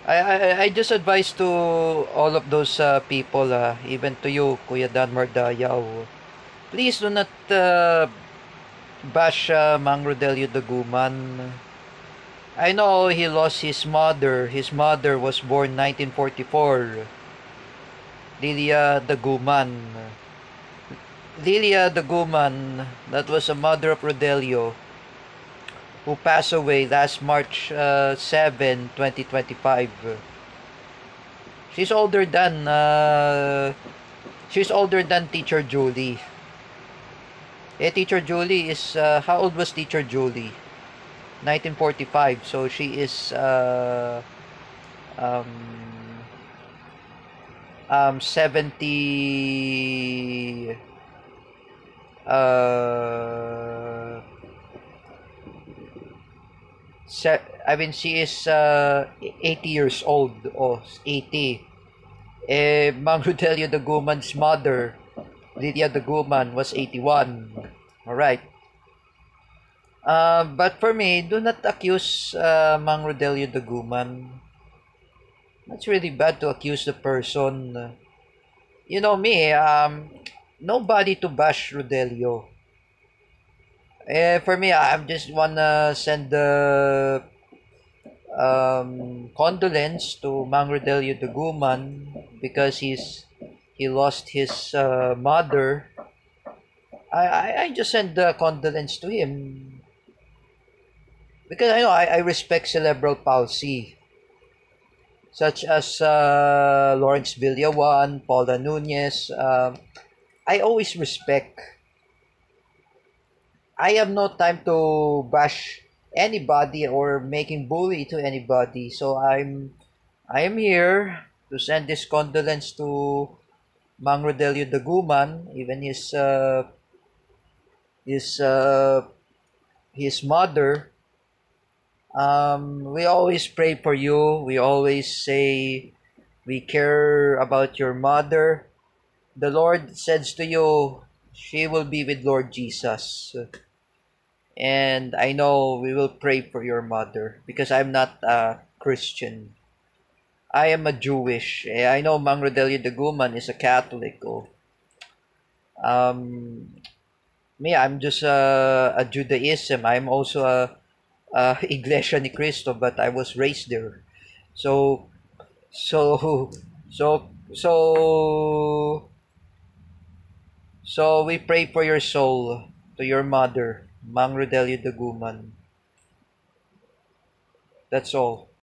I just advise to all of those people, even to you, Kuya Dan Mardayaw, please do not bash Mang Rodelio Daguman. I know he lost his mother. His mother was born 1944, Lilia Daguman. Lilia Daguman, that was a mother of Rodelio, who passed away last March 7, 2025. She's older than Teacher Julie. Teacher Julie is how old was Teacher Julie? 1945. So she is um 70 uh I mean she is 80 years old. Oh, 80. Mang Rudelio Daguman's mother, Lydia Daguman, was 81. Alright. But for me, do not accuse Mang Rodelio Daguman. That's really bad to accuse the person. You know me, nobody to bash Rodelio. For me, I'm just wanna send the condolence to Mang Rodelio Daguman because he lost his mother. I just send the condolence to him because I know I respect cerebral palsy, such as Lawrence Villawan, Paula Nunez. I always respect. I have no time to bash anybody or making bully to anybody. So I am here to send this condolence to Mang Rodelio Daguman, even his uh, his mother. We always pray for you. We always say we care about your mother. The Lord says to you, she will be with Lord Jesus. And I know we will pray for your mother because I'm not a Christian. I am a Jewish. I know Mang Rodelio Daguman is a Catholic. Oh. Um, Me, I'm just a Judaism. I'm also a Iglesia ni Cristo, but I was raised there. So, so, so, so, so we pray for your soul to your mother, Mang Rodelio Daguman. That's all.